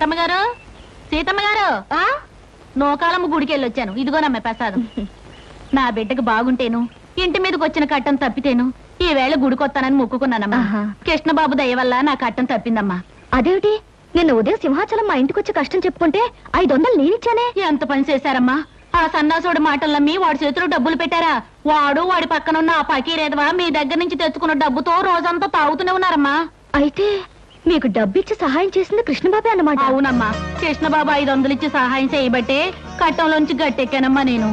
సీతమ్మ గారు, సీతమ్మ గారు, నోకాలమ్మ గుడికి వెళ్ళొచ్చాను. ఇదిగోనమ్మ ప్రసాదం. నా బిడ్డకు బాగుంటేను, ఇంటి మీదకి వచ్చిన కట్టం తప్పితేను ఈ వేళ గుడికొత్తానని మొక్కుకున్నానమ్మా. కృష్ణబాబు దయ వల్ల నా కట్టం తప్పిందమ్మా. అదేమిటి, నిన్న ఉదయం సింహాచలం మా ఇంటికి వచ్చి కష్టం చెప్పుకుంటే 500 నేనిచ్చానే. ఎంత పని చేశారమ్మా? ఆ సన్నాసుడి మాటలు నమ్మి వాడి చేతిలో డబ్బులు పెట్టారా? వాడు వాడి పక్కనున్న ఆ పకీరేదవా మీ దగ్గర నుంచి తెచ్చుకున్న డబ్బుతో రోజంతా తాగుతూనే ఉన్నారమ్మా. అయితే మీకు డబ్బిచ్చి సహాయం చేసింది కృష్ణబాబే అన్నమాట? అవునమ్మా, కృష్ణబాబు 500 ఇచ్చి సహాయం చేయబట్టే కట్టంలోంచి గట్టెక్కానమ్మా నేను.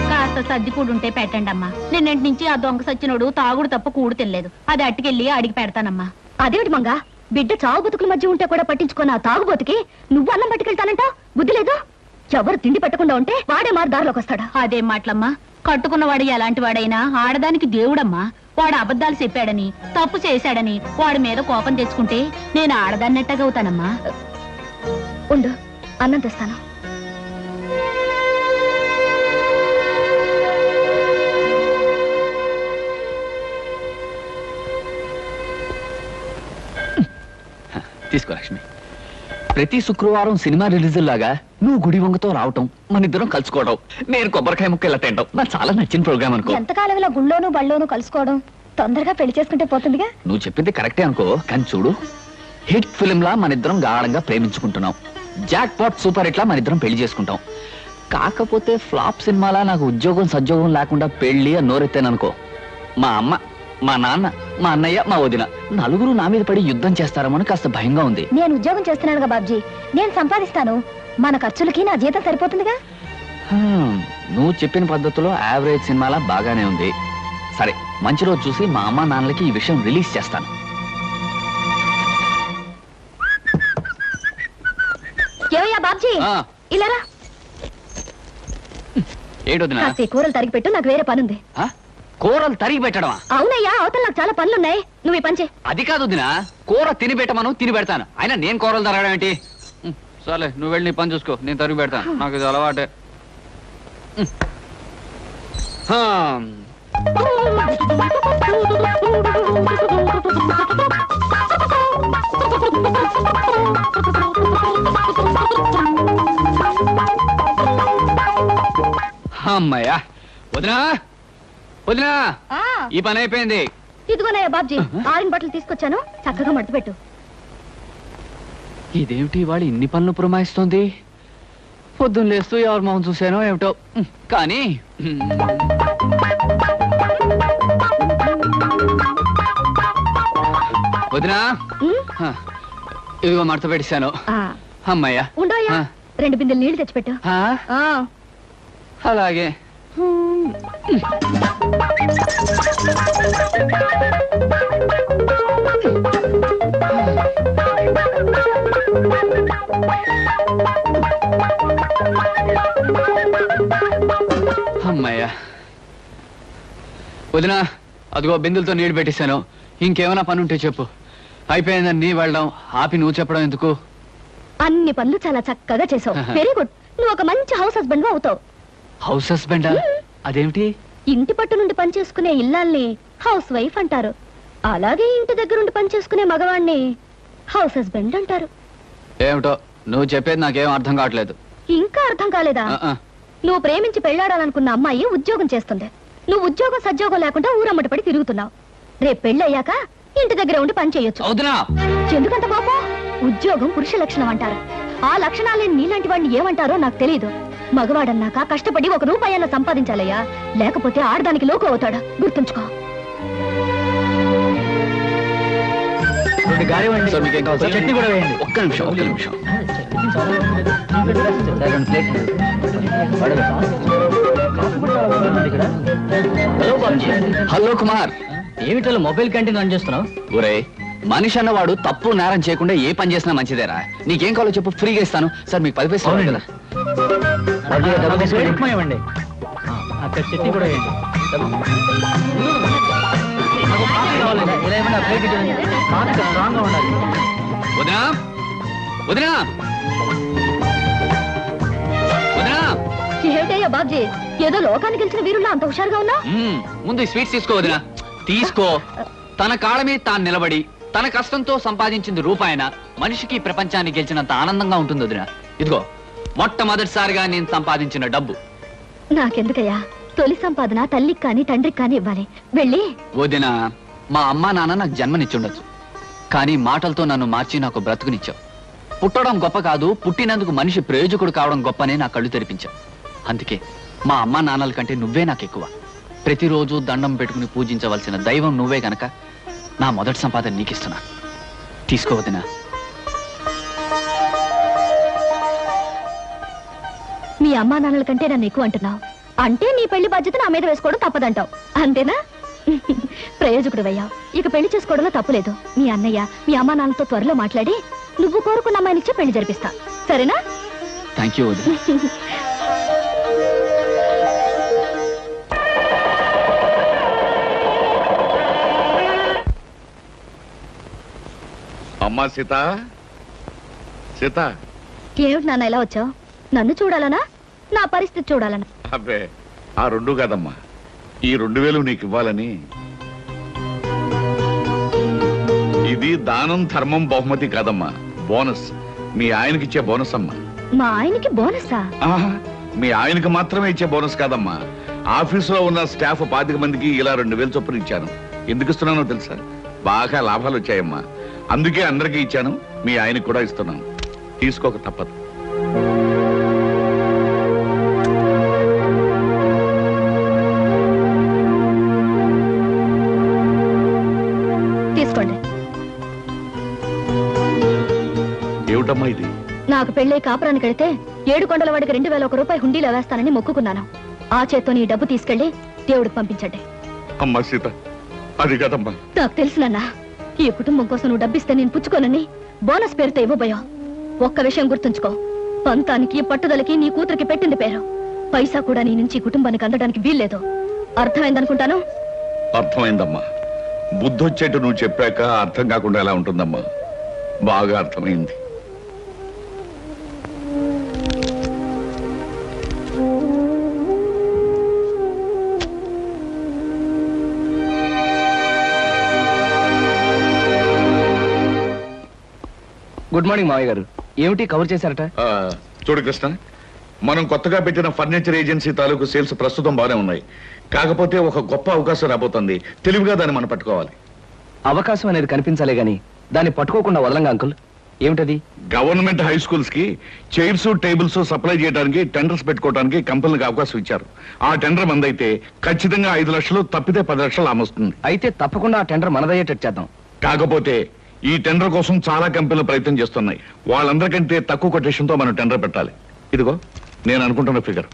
కాస్త సర్ది కూడుంటే పెట్టండి అమ్మా. నిన్నటి నుంచి ఆ దొంగ సచ్చినోడు తాగుడు తప్ప కూడు తినలేదు. అది అట్టుకెళ్ళి అడిగి పెడతానమ్మా. అదేమిటి మంగా, బిడ్డ చావు బతుకుల మధ్య ఉంటే కూడా పట్టించుకున్న ఆ తాగుబోతుకి నువ్వు అన్నం పట్టుకెళ్తానంట? బుద్ధి లేదు? ఎవరు తిండి పెట్టకుండా ఉంటే వాడే మారు దారిలోకి వస్తాడా? అదేం మాటలమ్మా, కట్టుకున్నవాడు ఎలాంటి వాడైనా ఆడదానికి దేవుడమ్మా. వాడు అబద్ధాలు చెప్పాడని, తప్పు చేశాడని వాడి మీద కోపం తెచ్చుకుంటే నేను ఆడదాన్నట్టగవుతానమ్మా. ఉండు, అన్నం తెస్తాను. తీసుకో లక్ష్మి. ప్రతి శుక్రవారం సినిమా రిలీజ్ లాగా నువ్వు గుడి వంగతో రావటం, మన ఇద్దరం కలుసుకోవడం, నేను కొబ్బరికాయ ముక్క ఇలా తింటాం నాకు చాలా నచ్చిన ప్రోగ్రామ్ అనుకో. ఎంతకాలం ఇలా గుళ్ళోను బళ్ళోను కలుసుకోవడం? తొందరగా పెళ్లి చేసుకుంటే పోతుందిగా. నువ్వు చెప్పింది కరెక్టే అనుకో, కానీ చూడు, హిట్ ఫిలిం లా మన ఇద్దరం గాఢంగా ప్రేమించుకుంటున్నాం. జాక్ పాట్ సూపర్ హిట్ లా మన ఇద్దరం పెళ్లి చేసుకుంటాం. కాకపోతే ఫ్లాప్ సినిమాలా నాకు ఉద్యోగం సద్యోగం లేకుండా పెళ్లి అని నోరెత్తాననుకో, మా అమ్మ, మా నాన్న, మా అన్నయ్య, మా వదిన నలుగురు నా మీద పడి యుద్ధం చేస్తారమని కాస్త భయంగా ఉంది. నేను ఉద్యోగం చేస్తున్నానుగా బాబ్జీ, నేను సంపాదిస్తాను. మన ఖర్చులకి నా జీతం సరిపోతుందిగా. నువ్వు చెప్పిన పద్ధతిలో యావరేజ్ సినిమాలా బాగానే ఉంది. సరే, మంచి రోజు చూసి మా అమ్మ నాన్నలకి ఈ విషయం రిలీజ్ చేస్తాను. ఏమయ్యా బాబ్జీ, ఇలారా. ఏంటొదినా? కూరలు తరిగి పెట్టు, నాకు వేరే పనుంది. కూరలు తరిగి పెట్టడమా? అవునయ్యా, అవతల నాకు చాలా పనులున్నాయి. నువ్వు ఈ పని చేయి. అది కాదు వదినా, కూర తిని పెట్టమను, తిని పెడతాను. అయినా నేను కూరలు తరగడం ఏంటి? సరే, నువ్వు వెళ్ళి నీ పని చూసుకో, నేను తరిగి పెడతాను. నాకు ఇది అలవాటే. అమ్మయ్యా, వదినా వదినా, ఈ పని అయిపోయింది. ఇదిగోనయ్యా బాబ్జీ, ఆరిన బట్టలు తీసుకొచ్చాను, చక్కగా మడత పెట్టు. ఇదేమిటి వాడు ఇన్ని పనులు పురమాయిస్తోంది? పొద్దున్న లేస్తూ ఎవరి మొహం చూసానో ఏమిటో. కానీ వదినా, ఇదిగో మడత పెట్టేశాను. అమ్మయ్యా. ఉండోయ్యా, 2 బిందెలు నీళ్లు తెచ్చిపెట్టు. అలాగే. అమ్మయ్యా. వదినా, అదిగో బిందులతో నీళ్లు పెట్టేశాను. ఇంకేమైనా పని ఉంటే చెప్పు. అయిపోయిందని నీ వెళ్ళడం ఆపి నువ్వు చెప్పడం ఎందుకు? అన్ని పనులు చాలా చక్కగా చేసావు. Very good. నువ్వు ఒక మంచి హౌస్ హస్బెండ్ అవుతావు. హౌస్ హస్బెండా? అదేమిటి? ఇంటి పట్టు నుండి పని చేసుకునే ఇల్లాల్ని హౌస్ వైఫ్ అంటారు. అలాగే ఇంటి దగ్గర నుండి పని చేసుకునే మగవాణ్ణి హౌస్ హస్బెండ్ అంటారు. ఏమిటో నువ్వు చెప్పేది నాకేం అర్థం కావట్లేదు. ఇంకా అర్థం కాలేదా? నువ్వు ప్రేమించి పెళ్లాడాలనుకున్న అమ్మాయి ఉద్యోగం చేస్తుంది. నువ్వు ఉద్యోగం సద్యోగం లేకుండా ఊరమ్మటి పడి తిరుగుతున్నావు. రేపు పెళ్ళయ్యాక ఇంటి దగ్గర ఉండి పని చేయొచ్చు. ఎందుకంత పాపం? ఉద్యోగం పురుష లక్షణం అంటారు. ఆ లక్షణాలేని నీలాంటి వాడిని ఏమంటారో నాకు తెలియదు. మగవాడన్నాక కష్టపడి 1 రూపాయన్న సంపాదించాలయ్యా, లేకపోతే ఆడదానికి లోకు అవుతాడా, గుర్తుంచుకో. ఒక్క నిమిషం. హలో కుమార్, ఏమిటో మొబైల్ క్యాంటీన్ రన్ చేస్తున్నావు? ఒరే, మనిషి అన్నవాడు తప్పు నేరం చేయకుండా ఏ పని చేసినా మంచిదేరా. నీకేం కావాలో చెప్పు, ఫ్రీగా ఇస్తాను. సార్ మీకు 10 పైసలు కదా. ఇవ్వండి, అక్కడ చట్నీ కూడా వేయండి. వదినా వదినా వదినా. ఏమిటయ్యా బాబ్జీ, ఏదో లోకానికి గెలిచిన వీరుల్లో అంత హుషారుగా ఉన్నా? ముందు స్వీట్స్ తీసుకో వదినా, తీసుకో. తన కాళ్ళ మీద తాను నిలబడి తన కష్టంతో సంపాదించింది రూపాయన మనిషికి ప్రపంచాన్ని గెలిచినంత ఆనందంగా ఉంటుంది వదిన. ఇదిగో మొట్టమొదటిసారిగా నేను సంపాదించిన డబ్బు. నాకెందుకయ్యా, తొలి సంపాదన తల్లికి కానీ తండ్రికి కానీ ఇవ్వాలి. వెళ్ళి. వదిన, మా అమ్మా నాన్న నాకు జన్మనిచ్చుండొచ్చు, కానీ మాటలతో నన్ను మార్చి నాకు బ్రతుకునిచ్చావు. పుట్టడం గొప్ప కాదు, పుట్టినందుకు మనిషి ప్రయోజకుడు కావడం గొప్పనే నా కళ్ళు తెరిపించావు. అందుకే మా అమ్మా నాన్నల కంటే నువ్వే నాకు ఎక్కువ. ప్రతిరోజు దండం పెట్టుకుని పూజించవలసిన దైవం నువ్వే గనక నా మొదటి సంపాదన నీకిస్తున్నా. తీసుకోవద్దునా? మీ అమ్మా నాన్నల కంటే నన్ను ఎక్కువ అంటున్నావు అంటే నీ పెళ్లి బాధ్యత నా మీద వేసుకోవడం తప్పదంటావు, అంతేనా? ప్రయోజకుడు అయ్యావు, ఇక పెళ్లి చేసుకోవడంలో తప్పులేదు. మీ అన్నయ్య మీ అమ్మా నాన్నలతో త్వరలో మాట్లాడి నువ్వు కోరుకున్న అమ్మాయినిచ్చే పెళ్లి జరిపిస్తా, సరేనా? థ్యాంక్ యూ వదిన. అమ్మా సీత, సీత. ఏమిటి నాన్న ఎలా వచ్చావు? నన్ను చూడాలనా నా పరిస్థితి చూడాలనా? అబ్బే, ఆ రెండు కాదమ్మా, ఈ 2000 నీకు ఇవ్వాలని. ఇది దానం ధర్మం బహుమతి కాదమ్మా, బోనస్. మీ ఆయనకి ఇచ్చే బోనస్ అమ్మా. మా ఆయనకి బోనసా? ఆహా, మీ ఆయనకి మాత్రమే ఇచ్చే బోనస్ కాదమ్మా, ఆఫీసులో ఉన్న స్టాఫ్ 25 మందికి ఇలా 2000 చొప్పున ఇచ్చాను. ఎందుకు ఇస్తున్నానో తెలుసా? బాగా లాభాలు వచ్చాయమ్మా, అందుకే అందరికీ ఇచ్చాను. మీ ఆయనకి కూడా ఇస్తున్నాను, తీసుకోక తప్పదు. తీసుకోండి. ఏమిటమ్మా ఇది? నాకు పెళ్ళై కాపురానికి వెళితే 7 కొండల వాడికి 2001 రూపాయి హుండీలో వేస్తానని మొక్కుకున్నాను. ఆ చేత్తో నీ డబ్బు తీసుకెళ్లి దేవుడికి పంపించండి. అమ్మా సీత, అది కాదమ్మా. నాకు తెలుసునన్నా, ఈ కుటుంబం కోసం నువ్వు డబ్బిస్తే నేను పుచ్చుకోనని బోనస్ పేరుతో ఇవ్వబోయా. ఒక్క విషయం గుర్తుంచుకో, పంతానికి పట్టుదలకి నీ కూతురికి పెట్టింది పేరు. పైసా కూడా నీ నుంచి ఈ కుటుంబానికి అందడానికి వీల్లేదు. అర్థమైందనుకుంటాను. అర్థమైందమ్మా, బుద్ధొచ్చేట్టు నువ్వు చెప్పాక అర్థం కాకుండా ఎలా ఉంటుందమ్మా? బాగా అర్థమైంది. గుడ్ మార్నింగ్ మావయ్య గారు. ఏమిటి కవర్ చేశారట? చూడు కృష్ణ, మనం కొత్తగా పెట్టిన ఫర్నిచర్ ఏజెన్సీ తాలూకు సేల్స్ ప్రస్తుతం బాగానే ఉన్నాయి. కాకపోతే ఒక గొప్ప అవకాశం రాబోతుంది, తెలివిగా దాన్ని మనం పట్టుకోవాలి. అవకాశం అనేది కనిపించాలే గాని దాన్ని పట్టుకోకుండా వదలంగా అంకుల్. ఏమిటది? గవర్నమెంట్ హై స్కూల్స్ కి చైర్స్ టేబుల్స్ సప్లై చేయడానికి టెండర్స్ పెట్టుకోవడానికి కంపెనీలకు అవకాశం ఇచ్చారు. ఆ టెండర్ మందైతే ఖచ్చితంగా 5 లక్షలు, తప్పితే 10 లక్షలు ఆమొస్తుంది. అయితే తప్పకుండా ఆ టెండర్ మనదయ్యేటట్టు చేద్దాం. కాకపోతే ఈ టెండర్ కోసం చాలా కంపెనీలు ప్రయత్నం చేస్తున్నాయి. వాళ్ళందరికంటే తక్కువ కొటేషన్ తో మనం టెండర్ పెట్టాలి. ఇదిగో నేను అనుకుంటున్న ఫిగర్.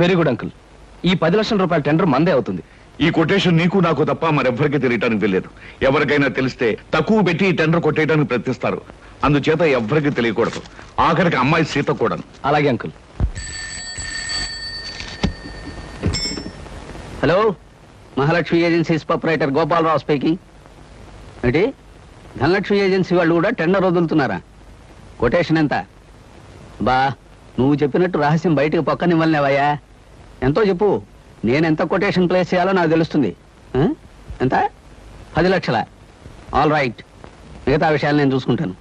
Very good uncle. ఈ 10 లక్షల రూపాయల టెండర్ మందే అవుతుంది. ఈ కొటేషన్ నీకు నాకు తప్ప మరెవ్వరికీ తెలియటానికి తెలియదు. ఎవరికైనా తెలిస్తే తక్కువ పెట్టి ఈ టెండర్ కొట్టేయడానికి ప్రయత్నిస్తారు. అందుచేత ఎవ్వరికీ తెలియకూడదు, ఆఖరికి అమ్మాయి సీత కూడా. అలాగే uncle. Hello, Mahalakshmi agencies proprietor Gopalarao speaking. ఏంటి, ధనలక్ష్మి ఏజెన్సీ వాళ్ళు కూడా టెండర్ వదులుతున్నారా? కొటేషన్ ఎంత? బా, నువ్వు చెప్పినట్టు రహస్యం బయటకు పక్కనివ్వలేవయ్యా. ఎంతో చెప్పు, నేనెంత కొటేషన్ ప్లేస్ చేయాలో నాకు తెలుస్తుంది. ఎంత? 10 లక్షల. ఆల్ రైట్, మిగతా విషయాలు నేను చూసుకుంటాను.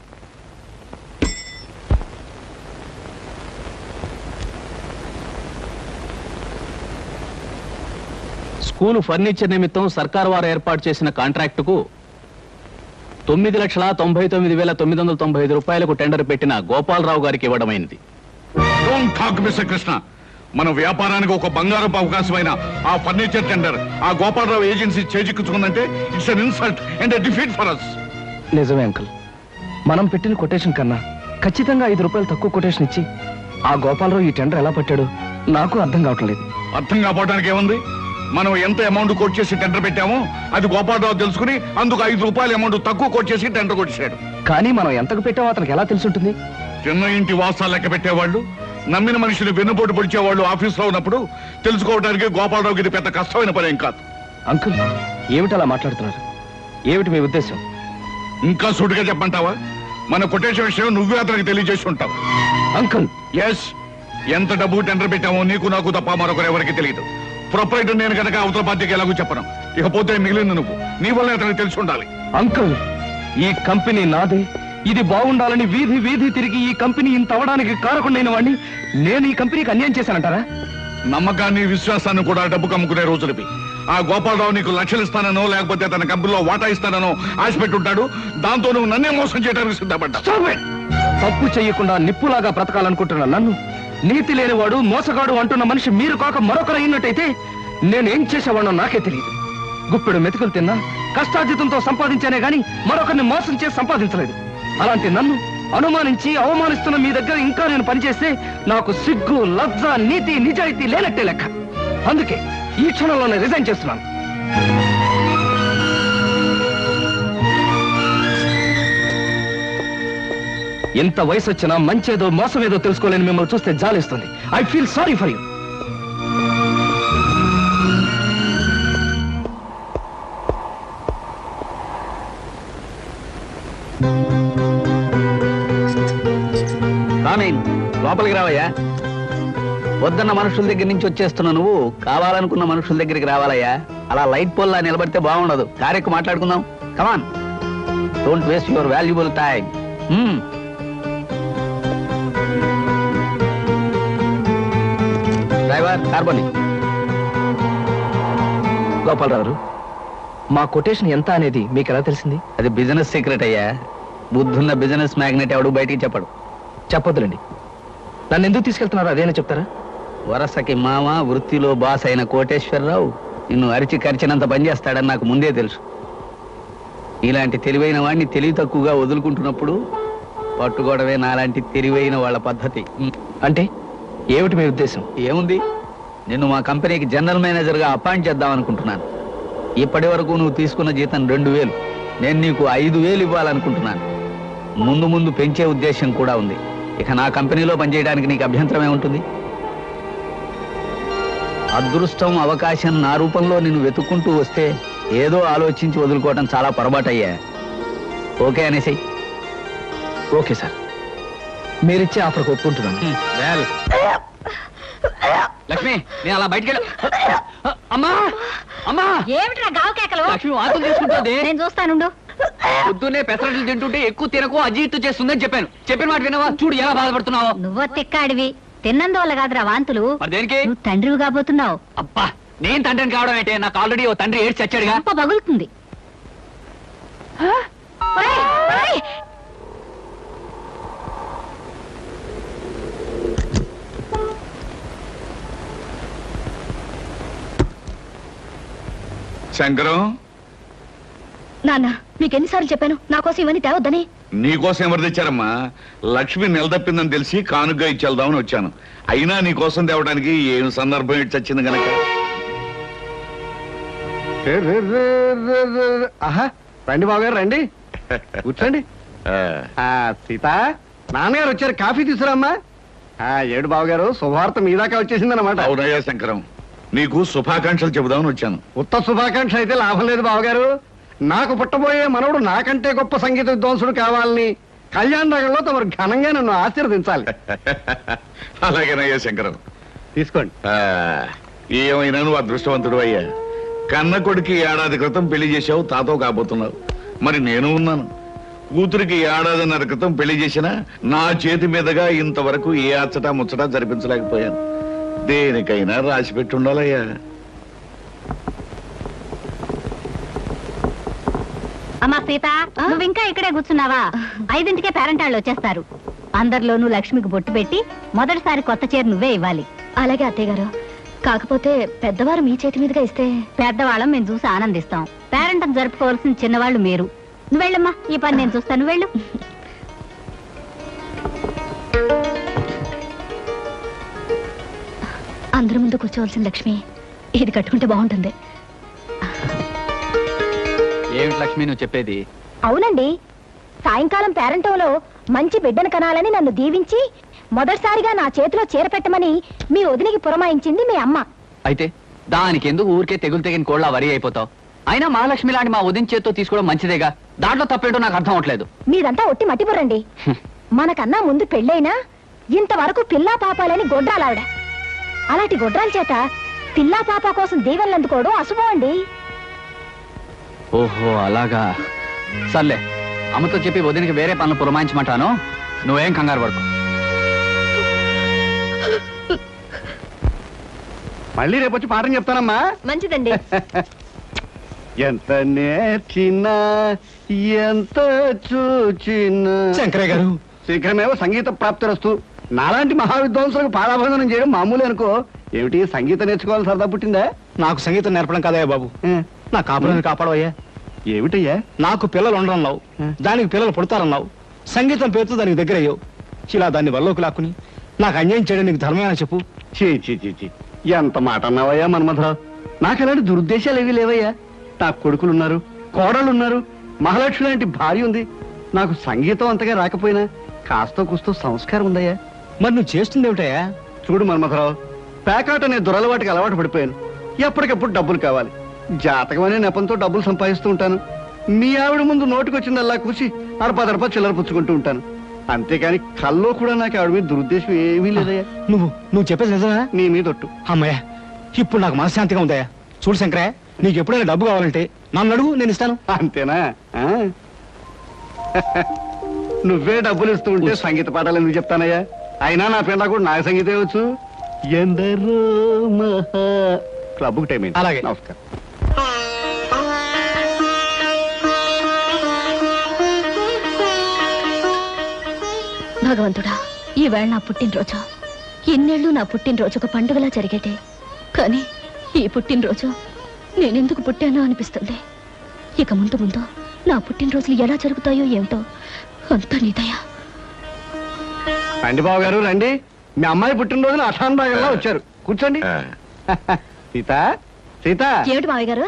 స్కూలు ఫర్నిచర్ నిమిత్తం సర్కారు వారు ఏర్పాటు చేసిన కాంట్రాక్టుకు 9,99,995 రూపాయలకు టెండర్ పెట్టిన గోపాలరావు గారికి ఇవ్వడమైంది. Don't talk mister Krishna. మన వ్యాపారానికి ఒక బంగారపు అవకాశమైన ఆ ఫర్నిచర్ టెండర్ ఆ గోపాలరావు ఏజెన్సీ చేజిక్కుందంటే it's an insult and defeat for us. నిజమే అంకుల్, మనం పెట్టిన కొటేషన్ కన్నా ఖచ్చితంగా 5 రూపాయలు తక్కువ కొటేషన్ ఇచ్చి ఆ గోపాలరావు ఈ టెండర్ ఎలా పట్టాడు నాకు అర్థం కావటం లేదు. అర్థం కావడానికి ఏముంది? మనం ఎంత అమౌంట్ కోట్ చేసి టెండర్ పెట్టామో అది గోపాలరావు తెలుసుకుని అందుకు 5 రూపాయల అమౌంట్ తక్కువ కోట్ చేసి టెండర్ కొట్టేశాడు. కానీ మనం ఎంతకు పెట్టామో అతనికి ఎలా తెలుసుంటుంది? చిన్న ఇంటి వాసాలు లెక్క పెట్టేవాళ్ళు, నమ్మిన మనుషులు వెన్నుపోటు పొడిచేవాళ్ళు ఆఫీస్లో ఉన్నప్పుడు తెలుసుకోవడానికి గోపాలరావుకి ఇది పెద్ద కష్టమైన పని ఏం కాదు. అంకుల్, ఏమిటి అలా మాట్లాడుతున్నారు? ఏమిటి మీ ఉద్దేశం? ఇంకా సూటిగా చెప్పంటావా? మన కొటేషన్ విషయం నువ్వే అతనికి తెలియజేసి ఉంటావు. అంకుల్, ఎస్, ఎంత డబ్బు టెండర్ పెట్టామో నీకు నాకు తప్ప మరొకరు ఎవరికి తెలియదు. ప్రొపరేటర్ నేను కనుక అవతల పార్టీకి ఎలాగో చెప్పను. ఇకపోతే మిగిలింది నువ్వు. నీ వల్ల అతనికి తెలిసి ఉండాలి. అంకుల్, ఈ కంపెనీ నాదే. ఇది బాగుండాలని వీధి వీధి తిరిగి ఈ కంపెనీ ఇంత అవడానికి కారకుండైన వాడిని నేను ఈ కంపెనీకి అన్యాయం చేశానంటారా? నమ్మకాన్ని విశ్వాసాన్ని కూడా డబ్బు కమ్ముకునే రోజులవి. ఆ గోపాలరావు నీకు లక్షలు ఇస్తానో లేకపోతే తన కంపెనీలో వాటా ఇస్తానో ఆశ పెట్టుంటాడు. దాంతో నువ్వు నన్నే మోసం చేయడానికి సిద్ధపడ్డా. తప్పు చేయకుండా నిప్పులాగా బ్రతకాలనుకుంటున్న నన్ను నీతి లేనివాడు మోసగాడు అంటున్న మనిషి మీరు కాక మరొకరు అయినట్టయితే నేనేం చేసేవాడో నాకే తెలియదు. గుప్పెడు మెతుకులు తిన్నా కష్టార్జితంతో సంపాదించానే గాని మరొకరిని మోసం చేసి సంపాదించలేదు. అలాంటి నన్ను అనుమానించి అవమానిస్తున్న మీ దగ్గర ఇంకా నేను పనిచేస్తే నాకు సిగ్గు, లజ్జ, నీతి, నిజాయితీ లేనట్టే లెక్క. అందుకే ఈ క్షణంలోనే రిజైన్ చేస్తున్నాను. ఎంత వయసు వచ్చినా మంచేదో మోసమేదో తెలుసుకోలేని మిమ్మల్ని చూస్తే జాలిస్తుంది. I feel sorry for you. లోపలికి రావయ్యా. వద్దన్న మనుషుల దగ్గర నుంచి వచ్చేస్తున్నా నువ్వు కావాలనుకున్న మనుషుల దగ్గరికి రావాలయ్యా. అలా లైట్ పోల్లా నిలబడితే బాగుండదు. కారెక్కు మాట్లాడుకుందాం. Come on, don't waste your valuable time. Driver, కార్బోని. గోపాలరావు, మా కొటేషన్ ఎంత అనేది మీకు ఎలా తెలిసింది? అది బిజినెస్ సీక్రెట్ అయ్యా. బుద్ధున్న బిజినెస్ మ్యాగ్నెట్ ఎవడు బయటికి చెప్పడు. చెప్పొద్దులండి. నన్ను ఎందుకు తీసుకెళ్తున్నారు అదేనా చెప్తారా? వరసకి మామ, వృత్తిలో బాస్ అయిన కోటేశ్వరరావు నిన్ను అరిచి కరిచినంత పనిచేస్తాడని నాకు ముందే తెలుసు. ఇలాంటి తెలివైన వాడిని తెలివి తక్కువగా వదులుకుంటున్నప్పుడు పట్టుకోవడమే నాలాంటి తెలివైన వాళ్ళ పద్ధతి. అంటే ఏమిటి మీ ఉద్దేశం? ఏముంది, నిన్ను మా కంపెనీకి జనరల్ మేనేజర్గా అపాయింట్ చేద్దాం అనుకుంటున్నాను. ఇప్పటి వరకు నువ్వు తీసుకున్న జీతం 2000. నేను నీకు 5000 ఇవ్వాలనుకుంటున్నాను. ముందు ముందు పెంచే ఉద్దేశం కూడా ఉంది. ఇక నా కంపెనీలో పనిచేయడానికి నీకు అభ్యంతరమే ఉంటుంది? అదృష్టం, అవకాశం నా రూపంలో నిన్ను వెతుక్కుంటూ వస్తే ఏదో ఆలోచించి వదులుకోవటం చాలా పొరపాటయ్యా. ఓకే అనేసి. ఓకే సార్, మీరిచ్చే ఆఫర్ ఒప్పుకుంటున్నాను. లక్ష్మి, నేను అలా బయటికి అమ్మా అమ్మా. ఏమిట్రా గావు కేకలు? లక్ష్మి వాతం తీసుకుంటుంది. నేను చూస్తానుండు. పొద్దున్నే పెసరట్లు తింటుంటే ఎక్కువ తినకు, అజీర్తి చేస్తుందని చెప్పాను. చెప్పిన మాట వినవా? చూడు ఎలా బాధపడుతున్నావు. నువ్వో తిక్కాడివి. తిన్నందువల్ల కాదురా వాంతులు. మరి దేనికి? నువ్వు తండ్రివి కాబోతున్నావు. అబ్బా, నేను తండ్రిని కావడం ఏంటే? నాకు ఆల్రెడీ ఓ తండ్రి ఏడ్చి చచ్చాడుగా. గంప పగులుతుంది. ఒరేయ్, ఒరేయ్. శంకరం, నాన్న, మీకెన్నిసార్లు చెప్పాను నా కోసం ఇవన్నీ తేవద్దని? నీకోసం ఎవరు తెచ్చారమ్మా? లక్ష్మి నిలదప్పిందని తెలిసి కానుగ్గా ఇచ్చేద్దామని వచ్చాను. అయినా నీకోసం తేవడానికి ఏం సందర్భం ఇటు చచ్చింది గనక. ఆహా, రండి బావగారు, రండి కూర్చోండి. సీత, నాన్నగారు వచ్చారు, కాఫీ తీసుకురామ్మా. ఏడు బావగారు, శుభవార్త మీ దాకా వచ్చేసిందన్నమాట. అవునయ్యా శంకరం, నీకు శుభాకాంక్షలు చెబుదామని వచ్చాను. ఉత్త శుభాకాంక్ష అయితే లాభం లేదు బావగారు. నాకు పుట్టబోయే మనవడు నాకంటే గొప్ప సంగీత విద్వాంసుడు కావాలని కళ్యాణ నగర్లో తమరు ఘనంగా నన్ను ఆశీర్వదించాలి. అలాగేనయ్యా శంకరం, తీసుకోండి. ఏమైనా నువ్వు అదృష్టవంతుడు అయ్యా. కన్న కొడుకి 1 ఏడాది క్రితం పెళ్లి చేశావు, తాతో కాబోతున్నావు. మరి నేను ఉన్నాను. కూతురికి 1 ఏడాదిన్నర క్రితం పెళ్లి చేసినా నా చేతి మీదుగా ఇంతవరకు ఏ అచ్చటా ముచ్చటా జరిపించలేకపోయాను. దేనికైనా రాసి పెట్టి ఉండాలయ్యా. అమ్మా సీత, నువ్వు ఇంకా ఇక్కడే కూర్చున్నావా? 5ంటికే పేరెంట్ వాళ్ళు వచ్చేస్తారు. అందరిలోనూ లక్ష్మికి బొట్టు పెట్టి మొదటిసారి కొత్త చీర నువ్వే ఇవ్వాలి. అలాగే అత్తయ్య గారు. కాకపోతే పెద్దవారు మీ చేతి మీదుగా ఇస్తే పెద్దవాళ్ళం మేము చూసి ఆనందిస్తాం. పేరెంట్ జరుపుకోవాల్సిన చిన్నవాళ్ళు మీరు. నువ్వు వెళ్ళమ్మా, ఈ పని నేను చూస్తాను. వెళ్ళు. అందరి ముందు కూర్చోవలసిన లక్ష్మి ఇది కట్టుకుంటే బాగుంటుంది. ఏమిటి లక్ష్మి నువ్వు చెప్పేది? అవునండి, సాయంకాలం పేరంటంలో మంచి బిడ్డను కనాలని నన్ను దీవించి మొదటిసారిగా నా చేతిలో చీర పెట్టమని మీ వదినికి పురమాయించింది మీ అమ్మ. అయితే దానికి ఎందుకు ఊరికే తెగులు తెగిన కోళ్ళ వరి అయిపోతావు? అయినా మహాలక్ష్మి లాంటి మా ఉదయం చేత్తో తీసుకోవడం మంచిదేగా. దాంట్లో తప్పేటో నాకు అర్థం అవట్లేదు. మీదంతా ఒట్టి మట్టిపురండి. మనకన్నా ముందు పెళ్ళైనా ఇంతవరకు పిల్లా పాపాలని గొడ్రాలావిడ. అలాంటి గొడ్రాల చేత పిల్లా పాప కోసం దీవెనలు అందుకోవడం అశుభం అండి. ఓహో అలాగా. సర్లే, అమ్మతో చెప్పి వదినికి వేరే పనులు పురమాయించమంటాను. నువ్వేం కంగారు పడుకో. మళ్ళీ రేపు వచ్చి పాఠం చెప్తానమ్మా. మంచిదండి. ఎంత నేర్చినా ఎంత చూచినా. శంకరయ్య గారు, శీఘ్రమేవో సంగీత ప్రాప్తిరస్తు. నాలాంటి మహావిద్వాంసులకు పాదాభందనం చేయడం మామూలు అనుకో. ఏమిటి సంగీతం నేర్చుకోవాలి సరదా పుట్టిందా? నాకు సంగీతం నేర్పడం కదయ్యా బాబు, నా కాపురాన్ని కాపాడవయ్యా. ఏమిటయ్యా? నాకు పిల్లలు ఉండరన్నావు, దానికి పిల్లలు పుడతారన్నావు, సంగీతం పేరుతో దానికి దగ్గర అయ్యావు. ఇలా దాన్ని వల్లోకి లాక్కుని నాకు అన్యాయం చేయడం నీకు ధర్మమేనా చెప్పు? చీ చీ చీ చీ, ఎంత మాట అన్నావయ్యా మన్మథరావు. నాకు ఎలాంటి దురుద్దేశాలు ఏవీ లేవయ్యా. నాకు కొడుకులున్నారు, కోడళ్ళున్నారు, మహాలక్ష్మి లాంటి భార్య ఉంది. నాకు సంగీతం అంతగా రాకపోయినా కాస్తో కూస్తో సంస్కారం ఉందయ్యా. మరి నువ్వు చేస్తుంది ఏమిటయ్యా? చూడు మన్మథరావు, పేకాట అనే దురలవాటికి అలవాటు పడిపోయాను. ఎప్పటికప్పుడు డబ్బులు కావాలి. జాతకం అనే నెపంతో డబ్బులు సంపాదిస్తూ ఉంటాను. మీ ఆవిడ ముందు నోటికొచ్చిందల్లా కూసి అరపదరప చిల్లర పుచ్చుకుంటూ ఉంటాను. అంతేకాని కల్లో కూడా నాకు ఆవిడ మీద దురుద్దేశం ఏమీ లేదయ్యా. నువ్వు చెప్పేది నిజమా? నీ మీద ఒట్టు. అమ్మయ్యా, ఇప్పుడు నాకు మనశ్శాంతిగా ఉందయ్యా. చూడు శంకరయ్య, నీకు ఎప్పుడైనా డబ్బు కావాలంటే నన్ను అడుగు, నేను ఇస్తాను. అంతేనా? నువ్వే డబ్బులు ఇస్తూ ఉంటే సంగీత పాఠాలు ఎందుకు చెప్తానయ్యా? అయినా నా పిల్ల కూడా నాకు సంగీతం వచ్చు. ఎందరో మహా క్లబ్కు టైం అయింది. అలాగే. నమస్కారం. భగవంతుడా, ఈవేళ నా పుట్టినరోజు. ఇన్నేళ్లు నా పుట్టినరోజు ఒక పండుగలా జరిగేది. కానీ ఈ పుట్టినరోజు నేనెందుకు పుట్టానో అనిపిస్తుంది. ఇక ముందు ముందు నా పుట్టినరోజులు ఎలా జరుగుతాయో ఏమిటో. అంత నీదయా. రండి బాబు గారు, రండి. మీ అమ్మాయి పుట్టినరోజున అఠాన్ బాగల్లా వచ్చారు. కూర్చోండి. సీత, సీత, ఏమిటి మావయ్య గారు?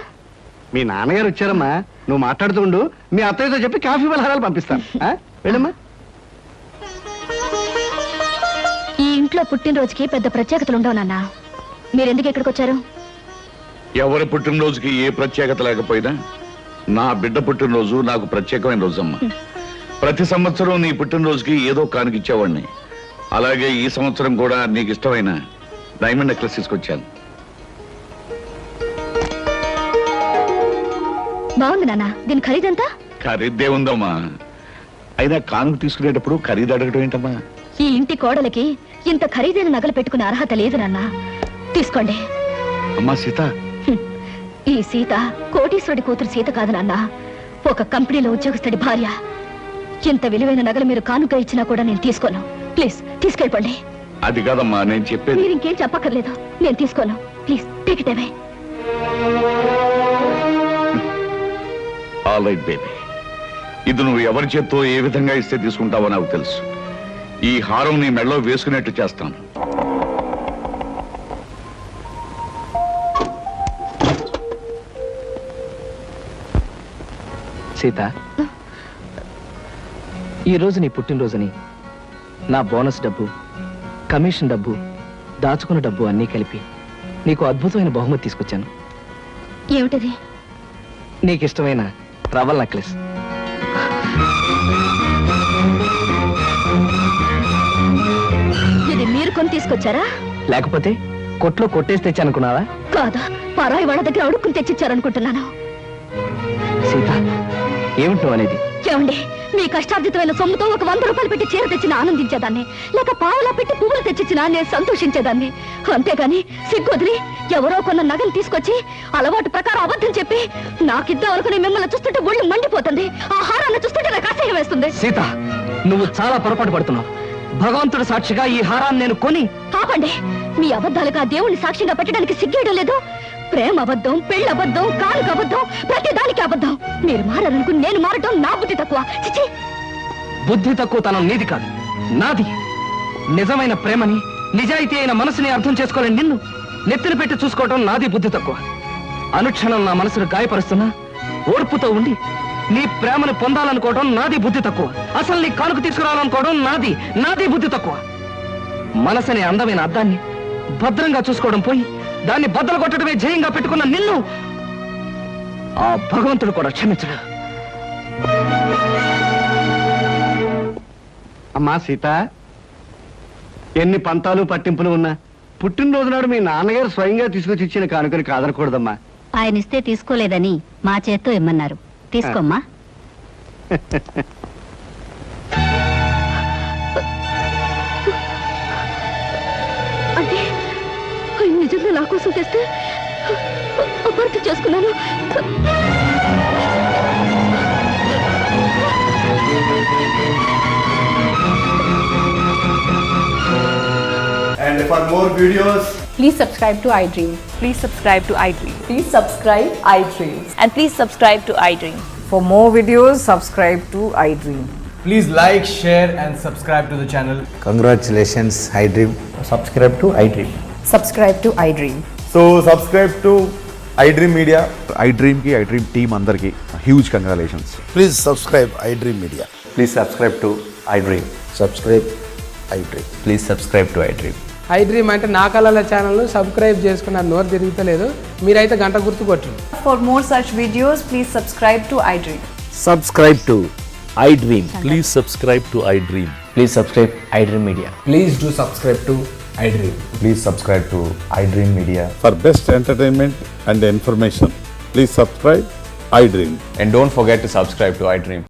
మీ నాన్నగారు వచ్చారమ్మా. నువ్వు మాట్లాడుతూ ఉండు. మీ అత్తయ్యతో చెప్పి కాఫీ పలహారాలు పంపిస్తాను. వెళ్ళమ్మా. ఈ ఇంట్లో పుట్టినరోజుకి పెద్ద ప్రత్యేకతలు ఉండవు నాన్న. మీరెందుకు ఇక్కడికి వచ్చారు? ఎవరి పుట్టినరోజుకి ఏ ప్రత్యేకత లేకపోయినా నా బిడ్డ పుట్టినరోజు నాకు ప్రత్యేకమైన రోజమ్మా. ప్రతి సంవత్సరం నీ పుట్టినరోజుకి ఏదో కానుకిచ్చేవాడిని. అలాగే ఈ సంవత్సరం కూడా నీకు ఇష్టమైన డైమండ్ నెక్లెస్ తీసుకొచ్చాను. బాగుంది నాన్న. దీని ఖరీదంతా? ఖరీదే ఉందమ్మా. అయినా కానుక తీసుకునేటప్పుడు ఖరీదు అడగడం ఏంటమ్మా? ఈ ఇంటి కోడలికి ఇంత ఖరీదైన నగలు పెట్టుకునే అర్హత లేదు నాన్న. తీసుకోండి. అమ్మా సీత, ఈ సీత కోటీశ్వరుడి కూతురు సీత కాదు నాన్న. ఒక కంపెనీలో ఉద్యోగస్తుడి భార్య. ఇంత విలువైన నగలు మీరు కానుక ఇచ్చినా కూడా నేను తీసుకోను. ప్లీజ్ తీసుకెళ్ళిపోండి. అది కాదమ్మా నేను చెప్పేది. మీరు ఇంకేం చెప్పక్కర్లేదు. నేను తీసుకోను. Please take it away. All right baby, ఇది నువ్వు ఎవరి చేత్తో ఏ విధంగా ఇస్తే తీసుకుంటావో నాకు తెలుసు. ఈ హారం నీ మెడలో వేసుకునేట్టు చేస్తాను. సీత, ఈరోజు నీ పుట్టినరోజుని నా బోనస్ డబ్బు, కమిషన్ డబ్బు, దాచుకున్న డబ్బు అన్నీ కలిపి నీకు అద్భుతమైన బహుమతి తీసుకొచ్చాను. ఏమిటది? నీకు ఇష్టమైన రవల్ నెక్లెస్. ఇది మీరు కొని తీసుకొచ్చారా? లేకపోతే కొట్లో కొట్టేసి తెచ్చానుకున్నావా? కాదా, పరాయి వాళ్ళ దగ్గర అడుక్కుని తెచ్చిచ్చారనుకుంటున్నాను. సీత, ఏమిటి నువ్వు అనేది? ఏమండి, మీ కష్టార్జితమైన సొమ్ముతో ఒక 100 రూపాయలు పెట్టి చీర తెచ్చిన ఆనందించేదాన్ని, లేక పావులా పెట్టి పువ్వులు తెచ్చిచ్చినా నేను సంతోషించేదాన్ని. అంతేగాని సిగ్గొదిలి ఎవరో కొన్న నగలు తీసుకొచ్చి అలవాటు ప్రకారం అబద్ధం చెప్పి నాకిద్దాం అనుకుని మిమ్మల్ని చూస్తుంటే ఒళ్ళు మండిపోతుంది. ఆ హారాన్ని చూస్తుంటే నాకు అసహ్యం వేస్తుంది. సీత, నువ్వు చాలా పొరపాటు పడుతున్నావు. భగవంతుడు సాక్షిగా ఈ హారాన్ని నేను కొని... ఆపండి. మీ అబద్ధాలుగా దేవుణ్ణి సాక్షిగా పెట్టడానికి సిగ్గేయడం లేదు. ప్రేమ అబద్ధం, పెళ్ళి అబద్ధం, కానుక అబద్ధం, ప్రతి దానికి అబద్ధం. మీరు మారాలనుకుని నేను మారటం నా బుద్ధి తక్కువ. చిచి, బుద్ధి తక్కువ తనం నీది కాదు, నాది. నిజమైన ప్రేమని, నిజాయితీ అయిన మనసుని అర్థం చేసుకోలేని నిన్ను నెత్తిన పెట్టి చూసుకోవటం నాది బుద్ధి తక్కువ. అనుక్షణం నా మనసును గాయపరుస్తున్నా ఓర్పుతో ఉండి నీ ప్రేమను పొందాలనుకోవడం నాది బుద్ధి తక్కువ. అసలు నీ కానుక తీసుకురావాలనుకోవడం నాది బుద్ధి తక్కువ. మనసనే అందమైన అద్దాన్ని భద్రంగా చూసుకోవడం పోయి దాన్ని బద్దలు కొట్టడమే జయంగా పెట్టుకున్న నిన్ను ఆ భగవంతుడు కూడా క్షమించడు. అమ్మా సీత, ఎన్ని పంతాలు పట్టింపులు ఉన్నా పుట్టినరోజు నాడు మీ నాన్నగారు స్వయంగా తీసుకొచ్చి ఇచ్చిన కానుకని కాదనకూడదమ్మా. ఆయన ఇస్తే తీసుకోలేదని మా చేత్తో ఇమ్మన్నారు తీసుకోమ్మా. అంటే ఆయన నిజంగా నా కోసం తెస్తే అపార్థం చేసుకున్నాను. And for more videos, Please subscribe to iDream. Please subscribe to iDream. Please subscribe iDream. And please subscribe to iDream. For more videos, subscribe to iDream. please like, share, and subscribe to the channel. Congratulations, iDream. Subscribe to iDream. Subscribe to iDream. So, subscribe to iDream Media. iDream ki iDream team andarki huge congratulations. Please subscribe iDream Media. Please subscribe to iDream. Subscribe iDream. Please subscribe to iDream. iDream అంటే నా కళల channel subscribe చేసుకున్నారు, నోరు తిరుగుతలేదు. మీరైతే గంట గుర్తు కొట్టండి. For more such videos, please subscribe to iDream. Subscribe to iDream. Please subscribe to iDream. Please subscribe iDream Media. Please do subscribe to iDream. Please subscribe to iDream Media. For best entertainment and information, please subscribe iDream. And don't forget to subscribe to iDream.